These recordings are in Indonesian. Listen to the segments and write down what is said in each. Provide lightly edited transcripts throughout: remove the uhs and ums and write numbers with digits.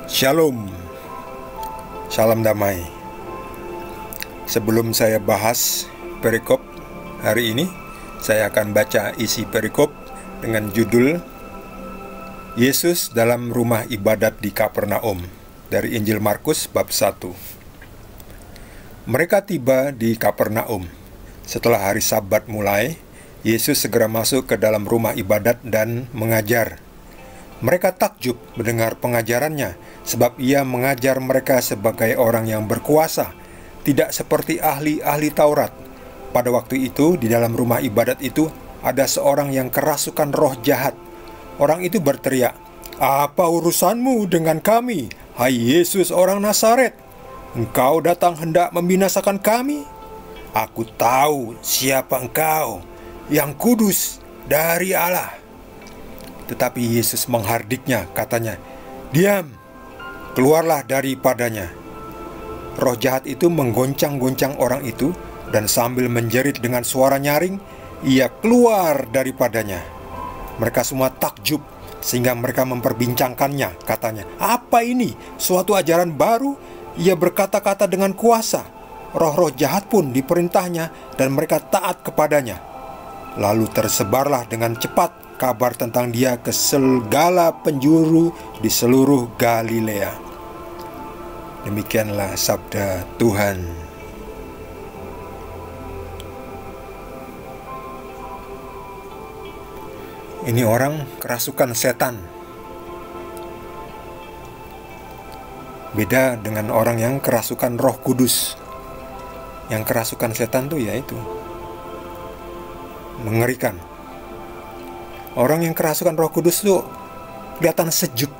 Shalom, salam damai. Sebelum saya bahas perikop hari ini, saya akan baca isi perikop dengan judul Yesus dalam rumah ibadat di Kapernaum dari Injil Markus bab 1. Mereka tiba di Kapernaum. Setelah hari Sabat mulai, Yesus segera masuk ke dalam rumah ibadat dan mengajar. Mereka takjub mendengar pengajarannya, sebab ia mengajar mereka sebagai orang yang berkuasa, tidak seperti ahli-ahli Taurat. Pada waktu itu, di dalam rumah ibadat itu, ada seorang yang kerasukan roh jahat. Orang itu berteriak, "Apa urusanmu dengan kami, hai Yesus orang Nazaret? Engkau datang hendak membinasakan kami? Aku tahu siapa engkau, yang kudus dari Allah." Tetapi Yesus menghardiknya, katanya, "Diam, keluarlah daripadanya." Roh jahat itu menggoncang-goncang orang itu, dan sambil menjerit dengan suara nyaring, ia keluar daripadanya. Mereka semua takjub, sehingga mereka memperbincangkannya, katanya, "Apa ini? Suatu ajaran baru? Ia berkata-kata dengan kuasa. Roh-roh jahat pun diperintahnya, dan mereka taat kepadanya." Lalu tersebarlah dengan cepat kabar tentang dia ke segala penjuru di seluruh Galilea. Demikianlah sabda Tuhan. Ini orang kerasukan setan. Beda dengan orang yang kerasukan Roh Kudus. Yang kerasukan setan tuh yaitu mengerikan. Orang yang kerasukan Roh Kudus tuh kelihatan sejuk.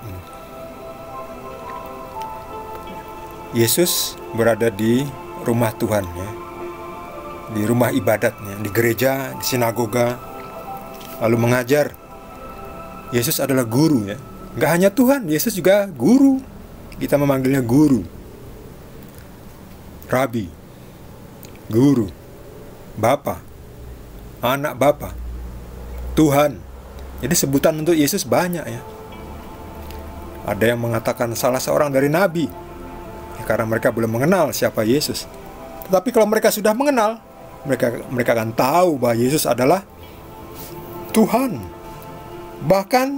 Yesus berada di rumah Tuhan, ya, di rumah ibadatnya, di gereja, di sinagoga, lalu mengajar. Yesus adalah guru, ya. Nggak hanya Tuhan, Yesus juga guru. Kita memanggilnya guru, rabi, guru, bapa, anak bapa, Tuhan. Jadi sebutan untuk Yesus banyak, ya. Ada yang mengatakan salah seorang dari nabi, ya, karena mereka belum mengenal siapa Yesus. Tetapi kalau mereka sudah mengenal, mereka akan tahu bahwa Yesus adalah Tuhan. Bahkan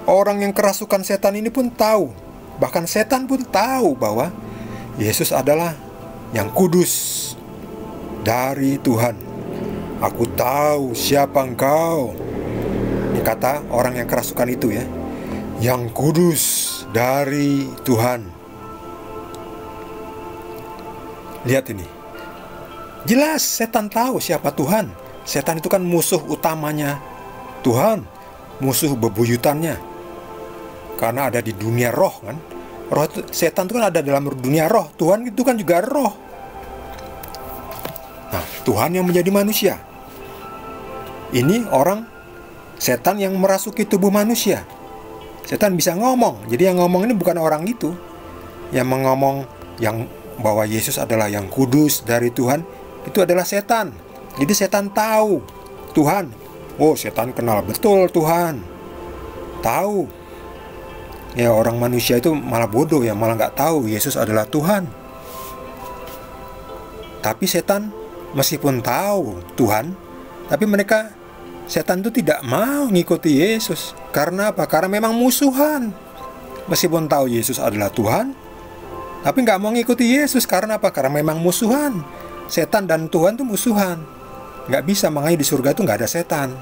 orang yang kerasukan setan ini pun tahu, bahkan setan pun tahu bahwa Yesus adalah yang kudus dari Tuhan. "Aku tahu siapa engkau," kata orang yang kerasukan itu, ya, yang kudus dari Tuhan. Lihat ini. Jelas setan tahu siapa Tuhan. Setan itu kan musuh utamanya Tuhan, musuh bebuyutannya. Karena ada di dunia roh, kan. Setan itu kan ada dalam dunia roh. Tuhan itu kan juga roh. Nah, Tuhan yang menjadi manusia. Ini orang setan yang merasuki tubuh manusia. Setan bisa ngomong. Jadi yang ngomong ini bukan orang itu. Yang mengomong yang bahwa Yesus adalah yang kudus dari Tuhan, itu adalah setan. Jadi setan tahu Tuhan. Oh, setan kenal betul Tuhan. Tahu. Ya, orang manusia itu malah bodoh, ya, malah nggak tahu Yesus adalah Tuhan. Tapi setan meskipun tahu Tuhan, tapi setan itu tidak mau ngikuti Yesus. Karena apa? Karena memang musuhan. Meskipun tahu Yesus adalah Tuhan, tapi nggak mau ngikuti Yesus. Karena apa? Karena memang musuhan. Setan dan Tuhan itu musuhan. Nggak bisa, makanya di surga itu nggak ada setan.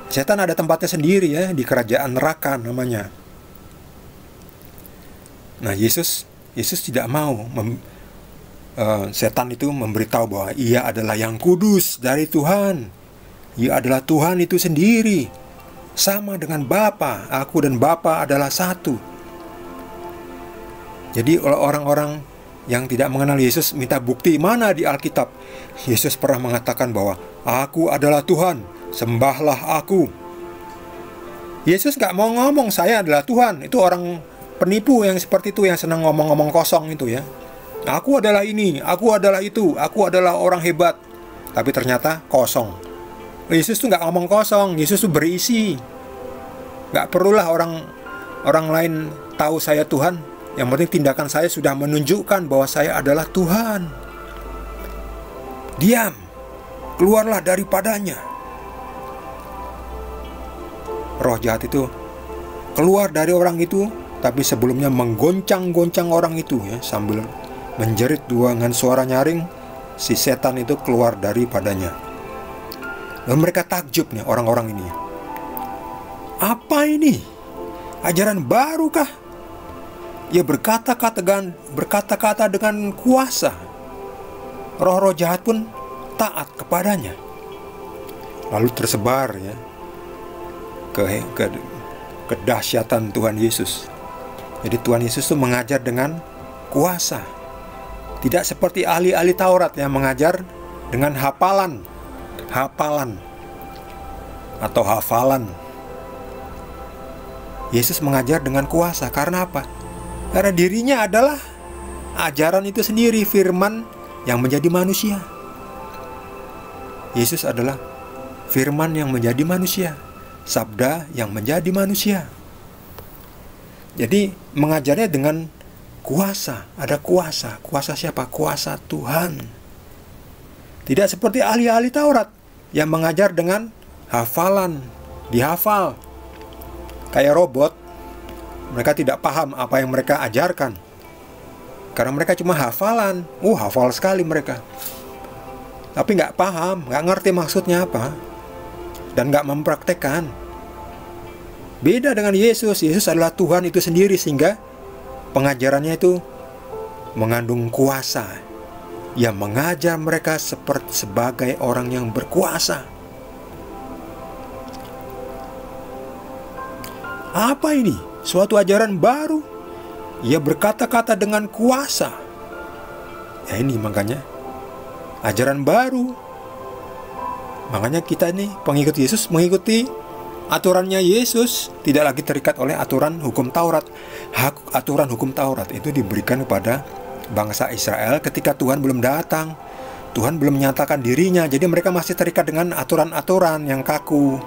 Setan ada tempatnya sendiri, ya, di kerajaan neraka namanya. Nah, Yesus tidak mau setan itu memberitahu bahwa ia adalah yang kudus dari Tuhan. Ia adalah Tuhan itu sendiri, sama dengan Bapa. Aku dan Bapa adalah satu. Jadi orang-orang yang tidak mengenal Yesus minta bukti mana di Alkitab. Yesus pernah mengatakan bahwa "Aku adalah Tuhan, sembahlah aku." Yesus gak mau ngomong saya adalah Tuhan. Itu orang penipu yang seperti itu, yang senang ngomong-ngomong kosong itu, ya. Aku adalah ini, aku adalah itu, aku adalah orang hebat. Tapi ternyata kosong. Yesus tuh gak ngomong kosong, Yesus tuh berisi. Gak perlulah orang orang lain tahu saya Tuhan, yang penting tindakan saya sudah menunjukkan bahwa saya adalah Tuhan. Diam, keluarlah daripadanya. Roh jahat itu keluar dari orang itu, tapi sebelumnya menggoncang-goncang orang itu ya, sambil menjerit dengan suara nyaring. Si setan itu keluar daripadanya. Lalu mereka takjub nih, orang-orang ini. Apa ini? Ajaran barukah? Ia berkata-kata dengan kuasa. Roh-roh jahat pun taat kepadanya. Lalu tersebar ya kedahsyatan Tuhan Yesus. Jadi Tuhan Yesus itu mengajar dengan kuasa. Tidak seperti ahli-ahli Taurat yang mengajar dengan hafalan atau hafalan. Yesus mengajar dengan kuasa. Karena apa? Karena dirinya adalah ajaran itu sendiri, firman yang menjadi manusia. Yesus adalah firman yang menjadi manusia, sabda yang menjadi manusia. Jadi mengajarnya dengan kuasa. Ada kuasa. Kuasa siapa? Kuasa Tuhan. Tidak seperti ahli-ahli Taurat yang mengajar dengan hafalan, dihafal. Kayak robot, mereka tidak paham apa yang mereka ajarkan, karena mereka cuma hafalan. Hafal sekali mereka, tapi nggak paham, nggak ngerti maksudnya apa, dan nggak mempraktekkan. Beda dengan Yesus. Yesus adalah Tuhan itu sendiri, sehingga pengajarannya itu mengandung kuasa. Ia mengajar mereka sebagai orang yang berkuasa. Apa ini? Suatu ajaran baru. Ia berkata-kata dengan kuasa. Ya ini makanya ajaran baru. Makanya kita nih pengikut Yesus mengikuti aturannya Yesus, tidak lagi terikat oleh aturan hukum Taurat. Aturan hukum Taurat itu diberikan kepada bangsa Israel ketika Tuhan belum datang. Tuhan belum menyatakan dirinya, jadi mereka masih terikat dengan aturan-aturan yang kaku.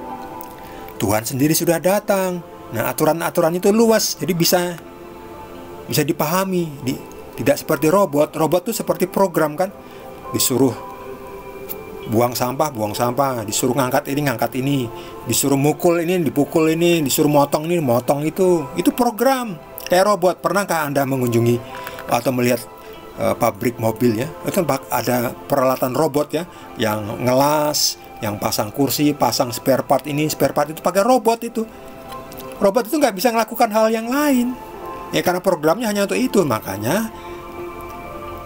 Tuhan sendiri sudah datang. Nah, aturan-aturan itu luas, jadi bisa dipahami. Tidak seperti robot. Robot itu seperti program kan, disuruh buang sampah, disuruh ngangkat ini, disuruh mukul ini, dipukul ini, disuruh motong ini, motong itu program. Kayak robot. Pernahkah Anda mengunjungi atau melihat pabrik mobil ya? Itu ada peralatan robot ya, yang ngelas, yang pasang kursi, pasang spare part ini, spare part itu, pakai robot itu. Robot itu nggak bisa melakukan hal yang lain ya, karena programnya hanya untuk itu. Makanya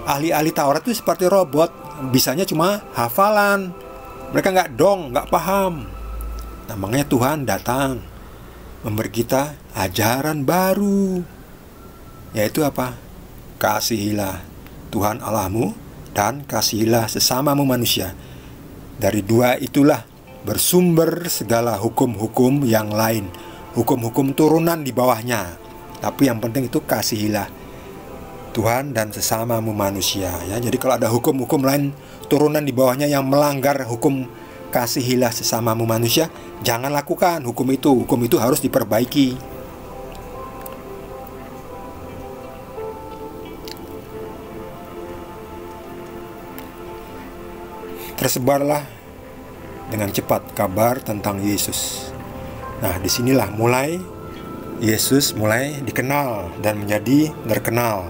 ahli-ahli Taurat itu seperti robot, bisanya cuma hafalan. Mereka nggak paham. Nah, makanya Tuhan datang memberi kita ajaran baru, yaitu apa? Kasihilah Tuhan Allahmu dan kasihilah sesamamu manusia. Dari dua itulah bersumber segala hukum-hukum yang lain, hukum-hukum turunan di bawahnya. Tapi yang penting itu kasihilah Tuhan dan sesamamu manusia ya. Jadi kalau ada hukum-hukum lain turunan di bawahnya yang melanggar hukum kasihilah sesamamu manusia, jangan lakukan hukum itu. Hukum itu harus diperbaiki. Tersebarlah dengan cepat kabar tentang Yesus. Nah, disinilah Yesus mulai dikenal dan menjadi terkenal.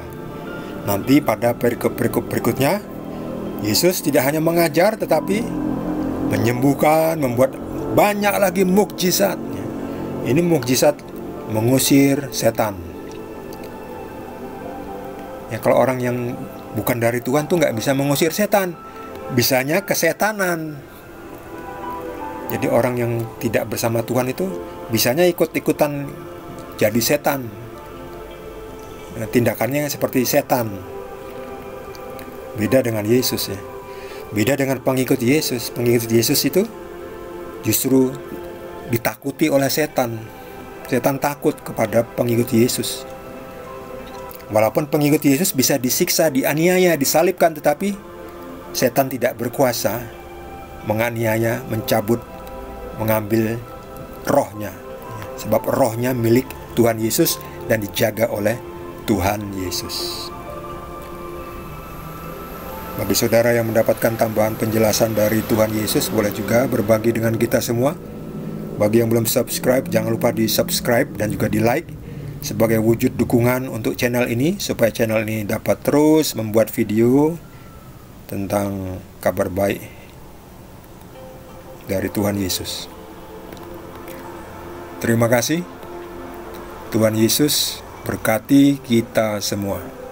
Nanti pada perikop berikutnya, Yesus tidak hanya mengajar tetapi menyembuhkan, membuat banyak lagi mukjizat. Ini mukjizat mengusir setan. Ya, kalau orang yang bukan dari Tuhan tuh nggak bisa mengusir setan, bisanya kesetanan. Jadi orang yang tidak bersama Tuhan itu bisanya ikut-ikutan jadi setan. Tindakannya seperti setan. Beda dengan Yesus ya. Beda dengan pengikut Yesus. Pengikut Yesus itu justru ditakuti oleh setan. Setan takut kepada pengikut Yesus. Walaupun pengikut Yesus bisa disiksa, dianiaya, disalibkan, tetapi setan tidak berkuasa menganiaya, mencabut, mengambil rohnya. Sebab rohnya milik Tuhan Yesus dan dijaga oleh Tuhan Yesus. Bagi saudara yang mendapatkan tambahan penjelasan dari Tuhan Yesus, boleh juga berbagi dengan kita semua. Bagi yang belum subscribe, jangan lupa di subscribe dan juga di like sebagai wujud dukungan untuk channel ini, supaya channel ini dapat terus membuat video tentang kabar baik dari Tuhan Yesus. Terima kasih. Tuhan Yesus berkati kita semua.